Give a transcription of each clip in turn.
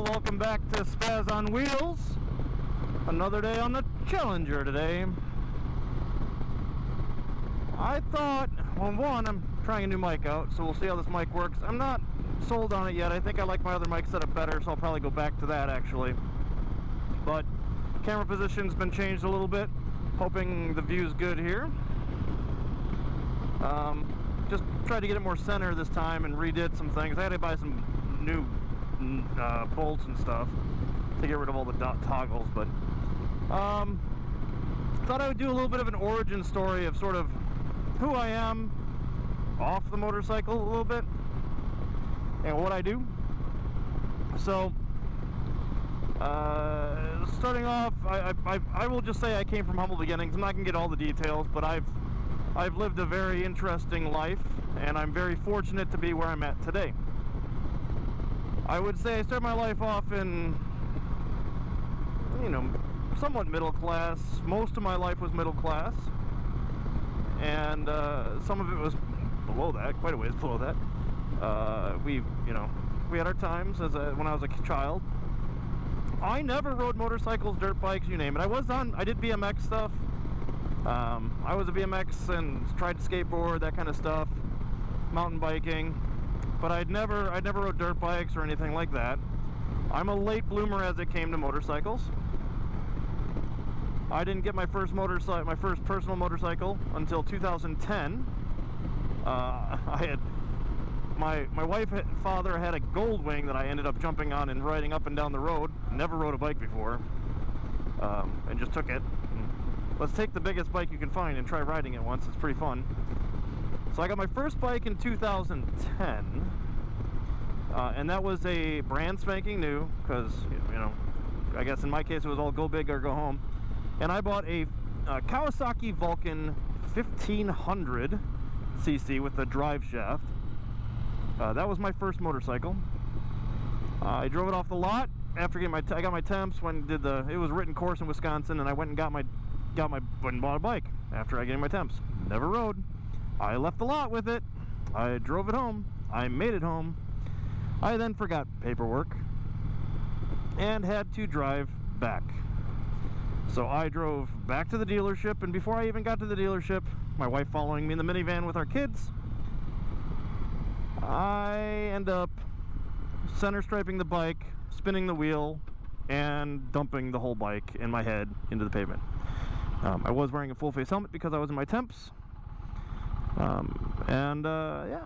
welcome back to Spaz on Wheels. Another day on the Challenger today. I thought, well, one, I'm trying a new mic out, so we'll see how this mic works. I'm not sold on it yet. I think I like my other mic setup better, so I'll probably go back to that actually. But camera position's been changed a little bit. Hoping the view's good here. Just tried to get it more center this time and redid some things. I had to buy some new bolts and stuff to get rid of all the toggles, but thought I would do a little bit of an origin story of sort of who I am off the motorcycle a little bit and what I do. So starting off, I will just say I came from humble beginnings. I'm not gonna get all the details, but I've lived a very interesting life, and I'm very fortunate to be where I'm at today. I would say I started my life off in, you know, somewhat middle class. Most of my life was middle class, and some of it was below that, quite a ways below that. We had our times when I was a child. I never rode motorcycles, dirt bikes, you name it. I did BMX stuff. I was a BMX and tried to skateboard, that kind of stuff, mountain biking, but I'd never rode dirt bikes or anything like that. I'm a late bloomer as it came to motorcycles. I didn't get my first personal motorcycle until 2010. My wife and father had a Goldwing that I ended up jumping on and riding up and down the road. Never rode a bike before, and just took it. Let's take the biggest bike you can find and try riding it once. It's pretty fun. So I got my first bike in 2010, and that was a brand spanking new, because, I guess in my case it was all go big or go home. And I bought a Kawasaki Vulcan 1500cc with a drive shaft. That was my first motorcycle. I drove it off the lot after getting I got my temps. It was a written course in Wisconsin, and I went and went and bought a bike after I getting my temps. Never rode. I left the lot with it. I drove it home. I made it home. I then forgot paperwork and had to drive back. So I drove back to the dealership, and before I even got to the dealership, my wife following me in the minivan with our kids, I end up center striping the bike, spinning the wheel, and dumping the whole bike in my head into the pavement. I was wearing a full face helmet because I was in my temps. Yeah,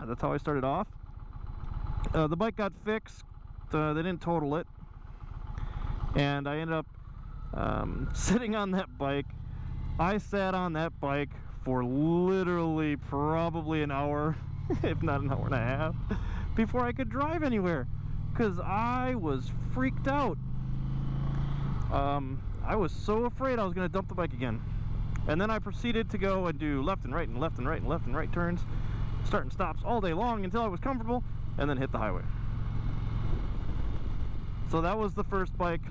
that's how I started off. The bike got fixed. They didn't total it. And I ended up sitting on that bike. I sat on that bike for literally probably an hour, if not an hour and a half, before I could drive anywhere, because I was freaked out. I was so afraid I was going to dump the bike again. And then I proceeded to go and do left and right and left and right and left and right turns, start and stops all day long until I was comfortable, and then hit the highway. So that was the first bike.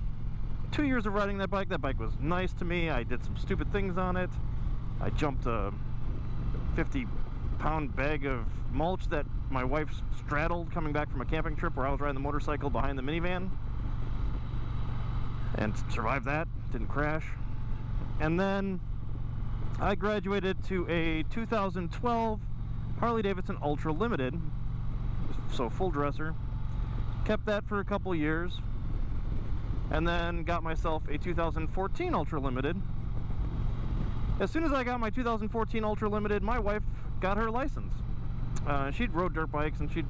2 years of riding that bike. That bike was nice to me. I did some stupid things on it. I jumped a 50-pound bag of mulch that my wife straddled coming back from a camping trip where I was riding the motorcycle behind the minivan, and survived that. Didn't crash. And then I graduated to a 2012 Harley-Davidson Ultra Limited, so full dresser. Kept that for a couple years, and then got myself a 2014 Ultra Limited. As soon as I got my 2014 Ultra Limited, my wife got her license. She'd rode dirt bikes and she'd,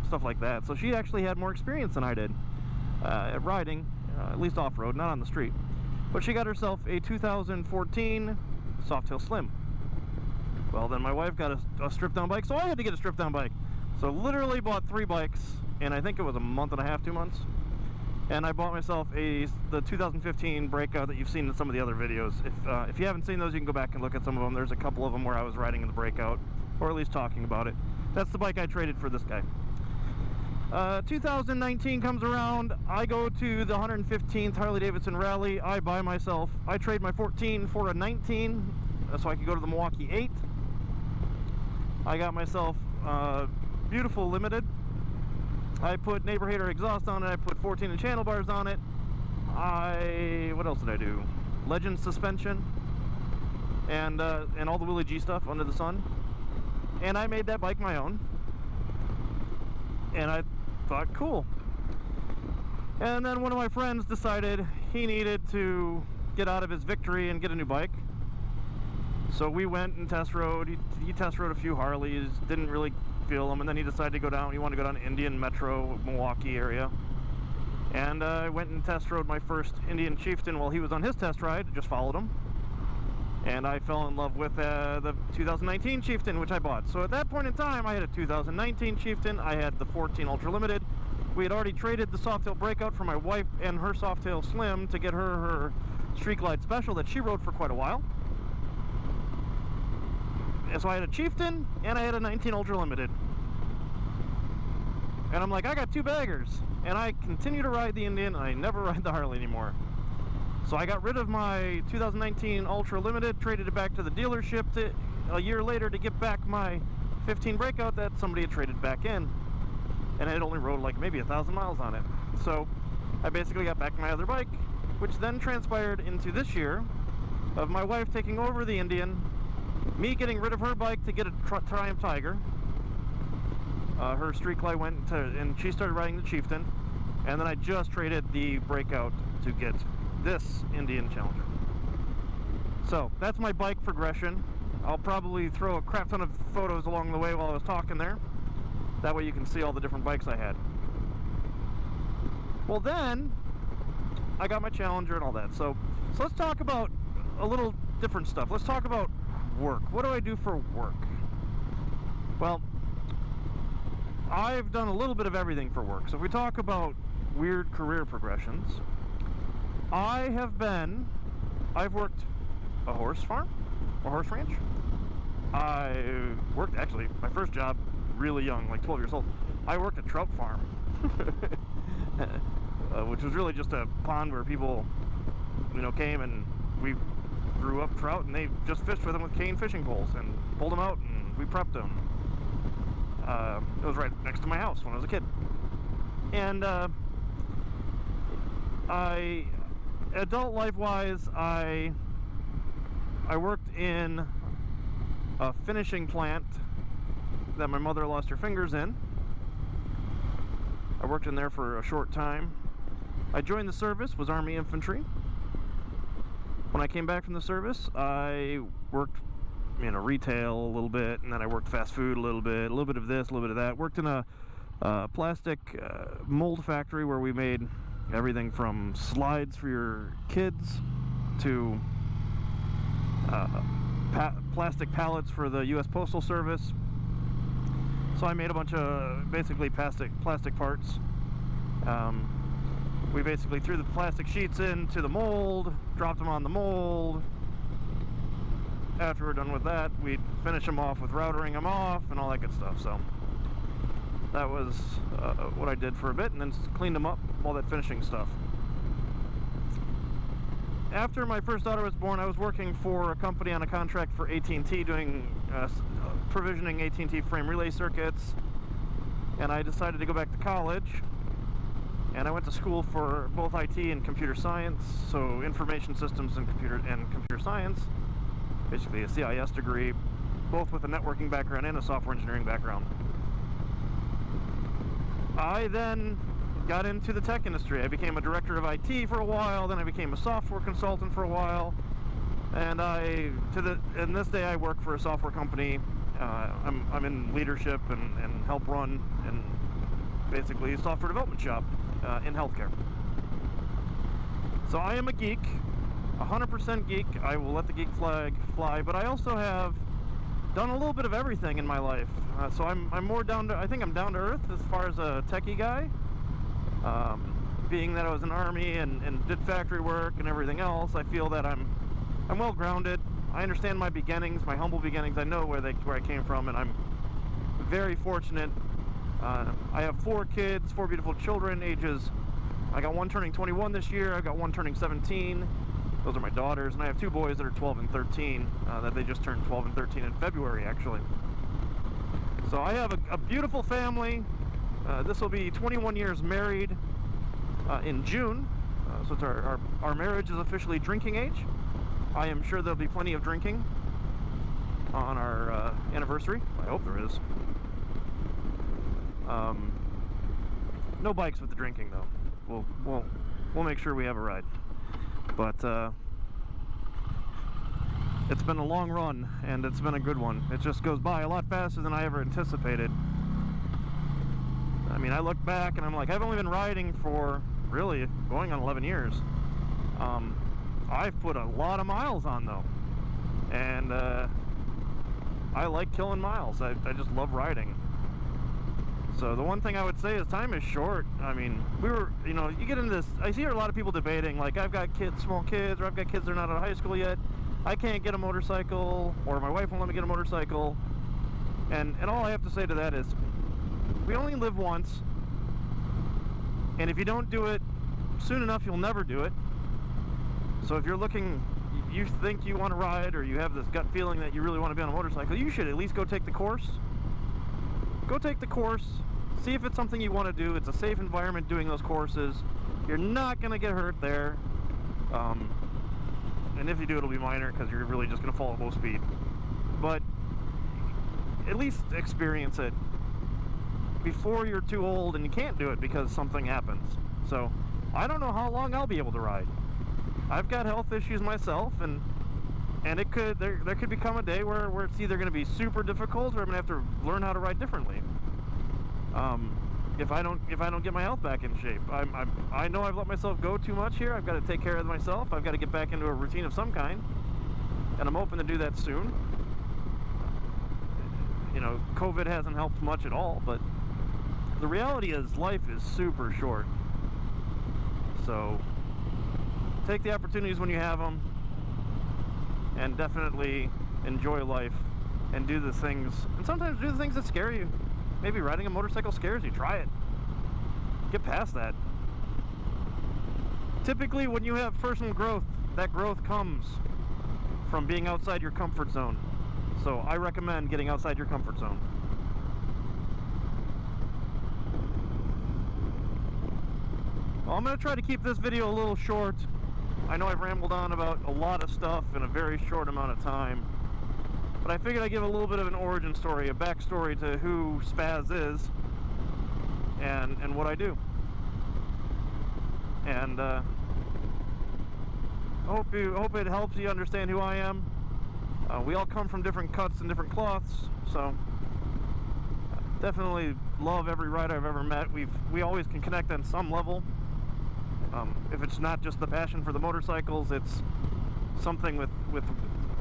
stuff like that. So she actually had more experience than I did at riding, at least off-road, not on the street. But she got herself a 2014 Softail Slim. Well, then my wife got a stripped-down bike, so I had to get a stripped-down bike. So literally bought 3 bikes in, I think it was a month and a half, 2 months. And I bought myself the 2015 Breakout that you've seen in some of the other videos. If you haven't seen those, you can go back and look at some of them. There's a couple of them where I was riding in the Breakout, or at least talking about it. That's the bike I traded for this guy. 2019 comes around. I go to the 115th Harley-Davidson Rally. I trade my 14 for a 19 so I could go to the Milwaukee 8. I got myself a beautiful Limited. I put neighbor hater exhaust on it. I put 14-inch handlebars on it. What else did I do? Legend suspension and all the Willie G stuff under the sun. And I made that bike my own. And I thought, cool. And then one of my friends decided he needed to get out of his Victory and get a new bike. So we went and test rode. He test rode a few Harleys, didn't really feel them, and then he decided to go down. He wanted to go down to Indian Metro, Milwaukee area. And I went and test rode my first Indian Chieftain while he was on his test ride. Just followed him. And I fell in love with the 2019 Chieftain, which I bought. So at that point in time, I had a 2019 Chieftain. I had the 14 Ultra Limited. We had already traded the Softail Breakout for my wife and her Softail Slim to get her Street Glide Special that she rode for quite a while. And so I had a Chieftain and I had a 19 Ultra Limited. And I'm like, I got two baggers. And I continue to ride the Indian, and I never ride the Harley anymore. So I got rid of my 2019 Ultra Limited, traded it back to the dealership a year later to get back my 15 Breakout that somebody had traded back in. And I had only rode like maybe 1,000 miles on it. So I basically got back my other bike, which then transpired into this year of my wife taking over the Indian, me getting rid of her bike to get a Triumph Tiger. Her Street Glide went to, and she started riding the Chieftain, and then I just traded the Breakout to get this Indian Challenger. So that's my bike progression. I'll probably throw a crap ton of photos along the way while I was talking there. That way you can see all the different bikes I had. Well, then I got my Challenger and all that. So let's talk about a little different stuff. Let's talk about work. What do I do for work? Well, I've done a little bit of everything for work. So if we talk about weird career progressions, I've worked a horse farm, a horse ranch. I worked, actually, my first job really young, like 12 years old. I worked a trout farm, which was really just a pond where people, came and we grew up trout, and they just fished with them with cane fishing poles and pulled them out, and we prepped them. It was right next to my house when I was a kid. And adult life-wise, I worked in a finishing plant that my mother lost her fingers in. I worked in there for a short time. I joined the service, was Army Infantry. When I came back from the service, I worked retail a little bit, and then I worked fast food a little bit of this, a little bit of that. Worked in a plastic mold factory where we made everything from slides for your kids to plastic pallets for the U.S. Postal Service. So I made a bunch of basically plastic parts. We basically threw the plastic sheets into the mold, dropped them on the mold. After we're done with that, we'd finish them off with routering them off and all that good stuff. So that was what I did for a bit, and then cleaned them up, all that finishing stuff. After my first daughter was born, I was working for a company on a contract for AT&T doing provisioning AT&T frame relay circuits, and I decided to go back to college, and I went to school for both IT and computer science, so information systems and computer science, basically a CIS degree, both with a networking background and a software engineering background. I then got into the tech industry. I became a director of IT for a while, then I became a software consultant for a while, and in this day I work for a software company. I'm in leadership and help run and basically a software development shop in healthcare. So I am a geek, 100% geek. I will let the geek flag fly, but I also have done a little bit of everything in my life. So I'm more I think I'm down to earth as far as a techie guy. Being that I was in Army and did factory work and everything else, I feel that I'm well grounded. I understand my beginnings, my humble beginnings. I know where I came from, and I'm very fortunate. I have 4 kids, 4 beautiful children, I got one turning 21 this year, I got one turning 17. Those are my daughters, and I have 2 boys that are 12 and 13, that they just turned 12 and 13 in February, actually. So I have a beautiful family, This will be 21 years married in June, so it's our marriage is officially drinking age. I am sure there'll be plenty of drinking on our anniversary. I hope there is. No bikes with the drinking though. We'll make sure we have a ride. But it's been a long run, and it's been a good one. It just goes by a lot faster than I ever anticipated. I mean, I look back and I'm like, I've only been riding for really going on 11 years. I've put a lot of miles on though, and I like killing miles. I just love riding. So the one thing I would say is time is short. I mean, you know, you get into this, I see a lot of people debating, like, I've got kids, small kids, or I've got kids that are not out of high school yet. I can't get a motorcycle, or my wife won't let me get a motorcycle. And all I have to say to that is, we only live once, and if you don't do it soon enough, you'll never do it. So if you're looking, you think you want to ride, or you have this gut feeling that you really want to be on a motorcycle, you should at least go take the course. Go take the course, see if it's something you want to do. It's a safe environment doing those courses. You're not going to get hurt there. And if you do, it'll be minor, because you're really just going to fall at low speed. But at least experience it before you're too old and you can't do it because something happens. So I don't know how long I'll be able to ride. I've got health issues myself, and it could there could become a day where it's either going to be super difficult, or I'm going to have to learn how to ride differently. If I don't get my health back in shape, I know I've let myself go too much here. I've got to take care of myself. I've got to get back into a routine of some kind, and I'm hoping to do that soon. You know, COVID hasn't helped much at all, but the reality is life is super short. So take the opportunities when you have them, and definitely enjoy life, and do the things, and sometimes do the things that scare you. Maybe riding a motorcycle scares you. Try it. Get past that. Typically, when you have personal growth, that growth comes from being outside your comfort zone. So I recommend getting outside your comfort zone. Well, I'm going to try to keep this video a little short. I know I've rambled on about a lot of stuff in a very short amount of time, but I figured I'd give a little bit of an origin story, a backstory to who Spaz is and what I do. And I hope it helps you understand who I am. We all come from different cuts and different cloths, so definitely love every rider I've ever met. We always can connect on some level. If it's not just the passion for the motorcycles, it's something with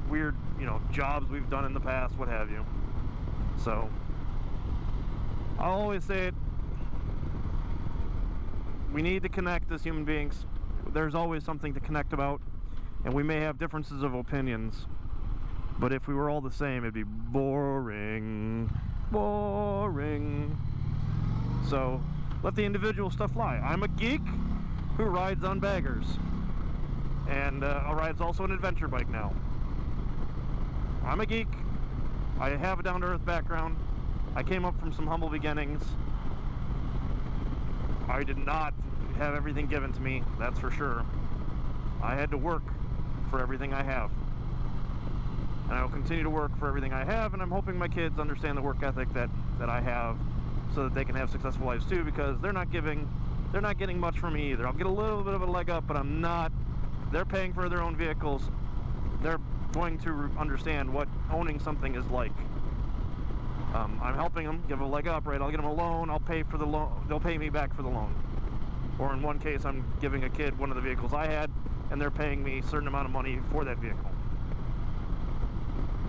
weird, you know, jobs we've done in the past, what have you. So I'll always say it, we need to connect as human beings. There's always something to connect about, and we may have differences of opinions, but if we were all the same, it'd be boring. So let the individual stuff fly. I'm a geek who rides on baggers, and rides also an adventure bike now. I'm a geek. I have a down-to-earth background. I came up from some humble beginnings. I did not have everything given to me, that's for sure. I had to work for everything I have, and I will continue to work for everything I have, and I'm hoping my kids understand the work ethic that I have, so that they can have successful lives too, because they're not getting much from me either. I'll get a little bit of a leg up, but I'm not. They're paying for their own vehicles. They're going to understand what owning something is like. I'm helping them give a leg up, right? I'll get them a loan, I'll pay for the loan, they'll pay me back for the loan. Or in one case, I'm giving a kid one of the vehicles I had, and they're paying me a certain amount of money for that vehicle.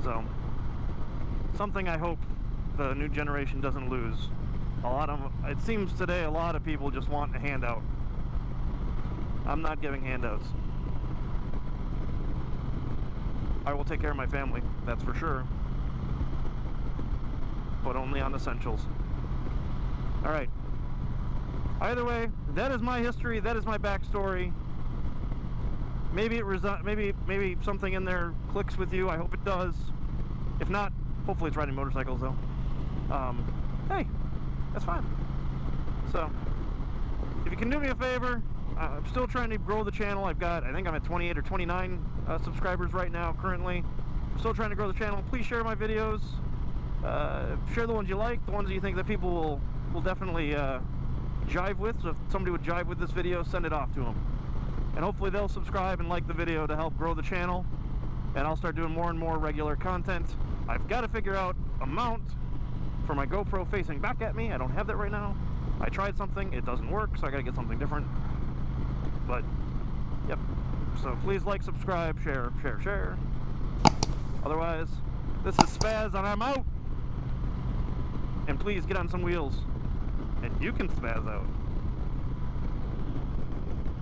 So, something I hope the new generation doesn't lose. It seems today a lot of people just want a handout. I'm not giving handouts. I will take care of my family, that's for sure, but only on essentials. Alright, either way, that is my history, that is my backstory. Maybe maybe something in there clicks with you. I hope it does. If not, hopefully it's riding motorcycles though. Hey, that's fine. So, if you can do me a favor, I'm still trying to grow the channel. I think I'm at 28 or 29 subscribers right now currently. I'm still trying to grow the channel. Please share my videos. Share the ones you like, the ones that you think that people will definitely jive with. So if somebody would jive with this video, send it off to them. And hopefully they'll subscribe and like the video to help grow the channel. And I'll start doing more and more regular content. I've got to figure out a mount for my GoPro facing back at me. I don't have that right now. I tried something, it doesn't work, so I gotta get something different. But, yep. So please like, subscribe, share. Otherwise, this is Spaz and I'm out! And please get on some wheels. And you can spaz out.